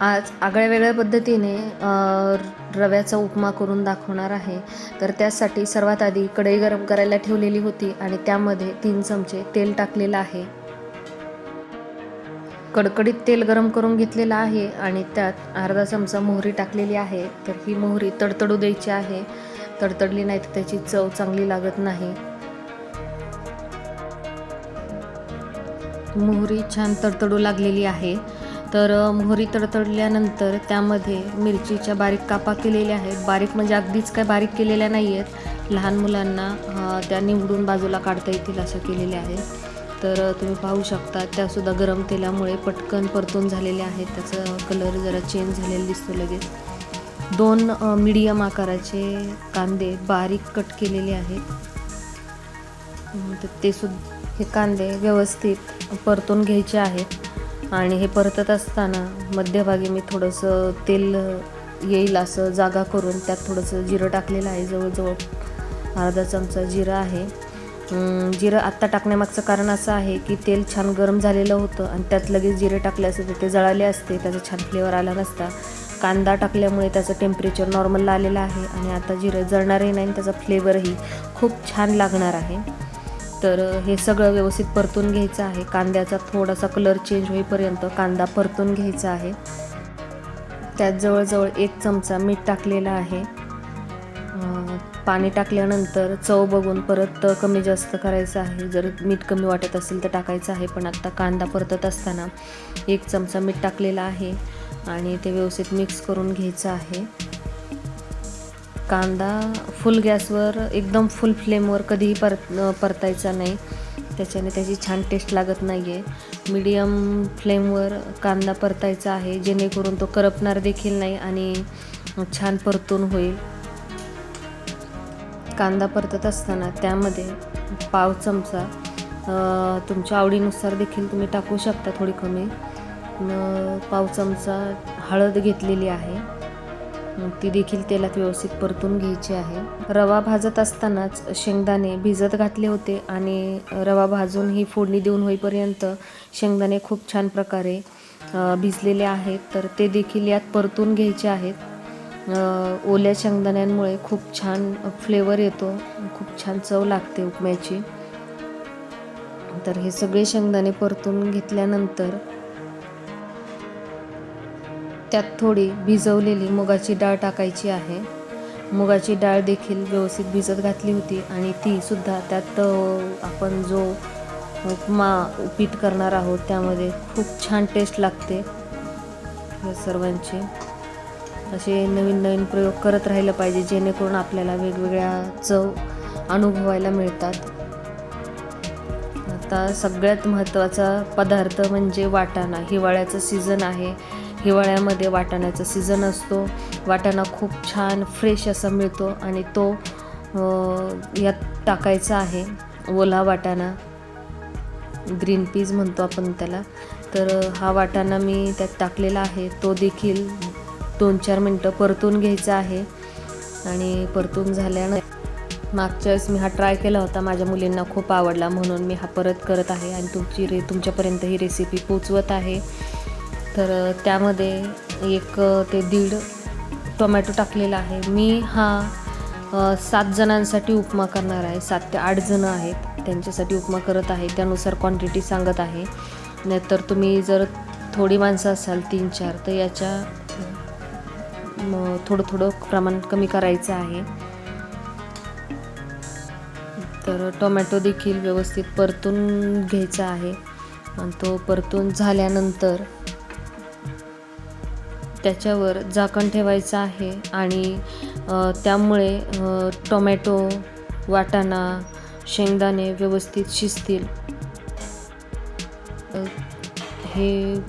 आज आगळ्या वेगळ्या पद्धतीने रव्याचा उपमा करून दाखवणार आहे. तर त्यासाठी सर्वात आधी कढई गरम करायला ठेवलेली होती आणि त्यामध्ये 3 चमचे तेल टाकलेलं आहे. कडकडीत तेल गरम करून घेतलेलं आहे आणि त्यात अर्धा चमचा मोहरी टाकलेली आहे. तर ही मोहरी तडतडू द्यायची आहे. तडतडली नाही तर त्याची चव चांगली लागत नाही. मोहरी छान तडतडू लागलेली आहे. तर मोहरी तडतडल्यानंतर त्यामध्ये मिरचीच्या बारीक कापा केलेल्या आहेत. बारीक म्हणजे अगदीच काय बारीक केलेल्या नाही आहेत. लहान मुलांना त्या निवडून बाजूला काढता येतील अशा केलेल्या आहेत. तर तुम्ही पाहू शकता त्यासुद्धा गरम तेलामुळे पटकन परतून झालेल्या आहेत. त्याचा कलर जरा चेंज झालेला दिसतो लगेच. 2 मीडियम आकाराचे कांदे बारीक कट केलेले आहेत. तर हे कांदे व्यवस्थित परतून घ्यायचे आहेत आणि हे परतत असताना मध्यभागी मी थोडंसं तेल येईल असं जागा करून त्यात थोडंसं जिरं टाकलेलं आहे. जवळजवळ अर्धा चमचा जिरं आहे. जिरं आत्ता टाकण्यामागचं कारण असं आहे की तेल छान गरम झालेलं होतं आणि त्यात लगेच जिरे टाकले असते तर ते जळाले असते, त्याचा छान फ्लेवर आला नसता. कांदा टाकल्यामुळे त्याचं टेम्परेचर नॉर्मल आलेलं आहे आणि आता जिरं जळणारही नाही, त्याचा फ्लेवरही खूप छान लागणार आहे. तर हे सगळं व्यवस्थित परतून घ्यायचं आहे. कांद्याचा थोडासा कलर चेंज होईपर्यंत कांदा परतून घ्यायचा आहे. त्यात जवळजवळ 1 चमचा मीठ टाकलेलं आहे. पाणी टाकल्यानंतर चव बघून परत कमी जास्त करायचं आहे. जर मीठ कमी वाटत असेल तर टाकायचं आहे. पण आत्ता कांदा परतत असताना 1 चमचा मीठ टाकलेला आहे आणि ते व्यवस्थित मिक्स करून घ्यायचं आहे. कांदा फुल गॅसवर एकदम फुल फ्लेमवर कधीही परतायचा नाही, त्याच्याने त्याची छान टेस्ट लागत नाही आहे. मीडियम फ्लेमवर कांदा परतायचा आहे जेणेकरून तो करपणार देखील नाही आणि छान परतून होईल. कांदा परतत असताना त्यामध्ये पाव चमचा तुमच्या आवडीनुसार देखील तुम्ही टाकू शकता, थोडी कमी. पाव चमचा हळद घेतलेली आहे, ती देखील तेलात व्यवस्थित परतून घ्यायची आहे. रवा भाजत असतानाच शेंगदाणे भिजत घातले होते आणि रवा भाजून ही फोडणी देऊन होईपर्यंत शेंगदाणे खूप छान प्रकारे भिजलेले आहेत. तर ते देखील यात परतून घ्यायचे आहेत. ओल्या शेंगदाण्यांमुळे खूप छान फ्लेवर येतो, खूप छान चव लागते उपम्याची. तर हे सगळे शेंगदाणे परतून घेतल्यानंतर त्यात थोडी भिजवलेली मुगाची डाळ टाकायची आहे. मुगाची डाळ देखील व्यवस्थित भिजत घातली होती आणि ती सुद्धा त्यात आपण जो उपीट करणार आहोत त्यामध्ये खूप छान टेस्ट लागते. या सर्वांची असे नवीन नवीन प्रयोग करत राहिलं पाहिजे जेणेकरून आपल्याला वेगवेगळ्या चव अनुभवायला मिळतात. आता सगळ्यात महत्त्वाचा पदार्थ म्हणजे वाटाणा. हिवाळ्याचं सीझन आहे, हिवाळ्यामध्ये वाटाण्याचा सीझन असतो. वाटाणा खूप छान फ्रेश असा मिळतो आणि तो यात टाकायचा आहे. ओला वाटाणा, ग्रीन पीज म्हणतो आपण त्याला. तर हा वाटाणा मी त्यात टाकलेला आहे. तो देखील 2-4 मिनटं परतून घ्यायचा आहे आणि परतून झाल्यानंतर मागच्या वेळेस मी हा ट्राय केला होता, माझ्या मुलींना खूप आवडला म्हणून मी हा परत करत आहे आणि तुमच्यापर्यंत ही रेसिपी पोचवत आहे. तर त्यामध्ये 1 ते 1.5 टोमॅटो टाकलेला आहे. मी हा 7 जणांसाठी उपमा करणार आहे. 7 ते 8 जणं आहेत त्यांच्यासाठी उपमा करत आहे, त्यानुसार क्वांटिटी सांगत आहे. नाहीतर तुम्ही जर थोडी माणसं असाल 3-4 तर याच्या थोडं प्रमाण कमी करायचं आहे. तर टोमॅटो देखील व्यवस्थित परतून घ्यायचा आहे आणि तो परतून झाल्यानंतर त्याच्यावर झाकण ठेवायचं आहे आणि त्यामुळे टोमॅटो, वाटाणा, शेंगदाणे व्यवस्थित शिजतील. हे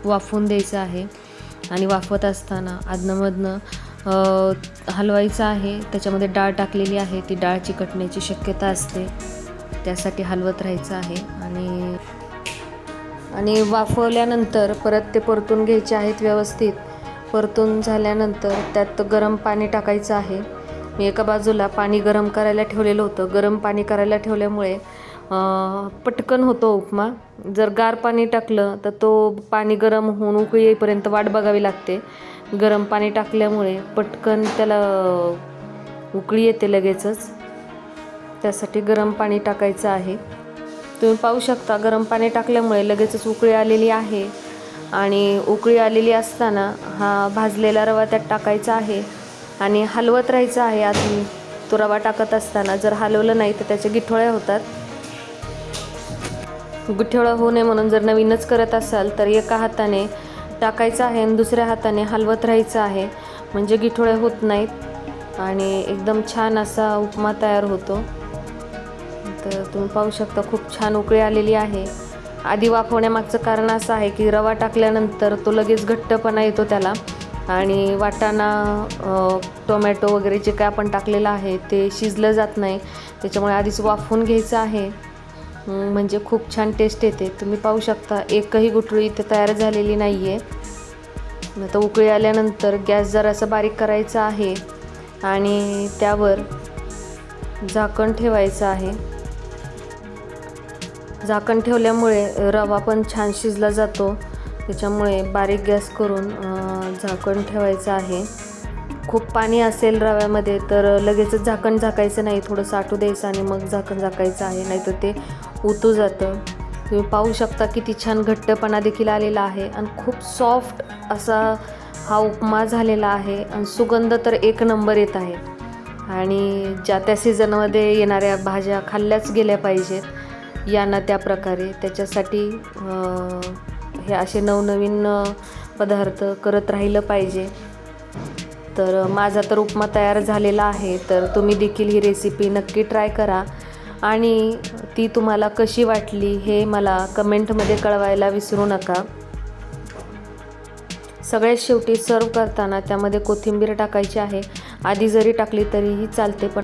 वाफवून द्यायचं आहे आणि वाफवत असताना अधनंमधनं हलवायचं आहे. त्याच्यामध्ये डाळ टाकलेली आहे, ती डाळ चिकटण्याची शक्यता असते, त्यासाठी हलवत राहायचं आहे. आणि वाफवल्यानंतर परत ते परतून घ्यायचे आहेत व्यवस्थित. परतून झाल्यानंतर त्यात गरम पाणी टाकायचं आहे मी एका बाजूला पाणी गरम करायला ठेवलेलं होतं. गरम पाणी करायला ठेवल्यामुळे पटकन होतो उपमा. जर गार पाणी टाकलं तर तो पाणी गरम होऊन उकळी येईपर्यंत वाट बघावी लागते. गरम पाणी टाकल्यामुळे पटकन त्याला उकळी येते लगेचच. त्यासाठी गरम पाणी टाकायचं आहे. तुम्ही पाहू शकता गरम पाणी टाकल्यामुळे लगेचच उकळी आलेली आहे. आणि उकळी आलेली असताना हा भाजलेला रवा त्यात टाकायचा आहे आणि हलवत राहायचं आहे. आधी तो रवा टाकत असताना जर हलवलं नाही तर त्याच्या गिठोळ्या होतात. गिठोळा होऊ नये म्हणून जर नवीनच करत असाल तर एका हाताने टाकायचं आहे आणि दुसऱ्या हाताने हलवत राहायचं आहे, म्हणजे गिठोळे होत नाहीत आणि एकदम छान असा उपमा तयार होतो. तर तुम्ही पाहू शकता खूप छान उकळी आलेली आहे. आधी वाफवण्यामागचं कारण असं आहे की रवा टाकल्यानंतर तो लगेच घट्टपणा येतो त्याला आणि वाटाणा, टोमॅटो वगैरे जे काय आपण टाकलेलं आहे ते शिजलं जात नाही. त्याच्यामुळे आधीच वाफवून घ्यायचं आहे, म्हणजे खूप छान टेस्ट येते. तुम्ही पाहू शकता एकही गुठळी इथे तयार झालेली नाही आहे. आता उकळी आल्यानंतर गॅस जरासा बारीक करायचा आहे आणि त्यावर झाकण ठेवायचं आहे. झाकण ठेवल्यामुळे रवा पण छान शिजला जातो. त्याच्यामुळे बारीक गॅस करून झाकण ठेवायचं आहे. खूप पाणी असेल रव्यामध्ये तर लगेचच झाकण झाकायचं नाही, थोडं साठू द्यायचं आणि मग झाकण झाकायचं आहे, नाहीतर ते उतू जातं. तुम्ही पाहू शकता किती छान घट्टपणा देखील आलेला आहे आणि खूप सॉफ्ट असा हा उपमा झालेला आहे आणि सुगंध तर एक नंबर येत आहे. आणि ज्या त्या सीझनमध्ये येणाऱ्या भाज्या खाल्ल्याच गेल्या पाहिजेत या ना त्या प्रकारे. त्याच्यासाठी हे असे नवनवीन पदार्थ करत राहिलं पाहिजे. तर माझा तर उपमा तयार झालेला आहे. तर तुम्ही देखील ही रेसिपी नक्की ट्राय करा आणि ती तुम्हाला कशी वाटली हे मला कमेंटमध्ये कळवायला विसरू नका. सगळ्यात शेवटी सर्व करताना त्यामध्ये कोथिंबीर टाकायची आहे. आधी जरी टाकली तरीही चालते, पण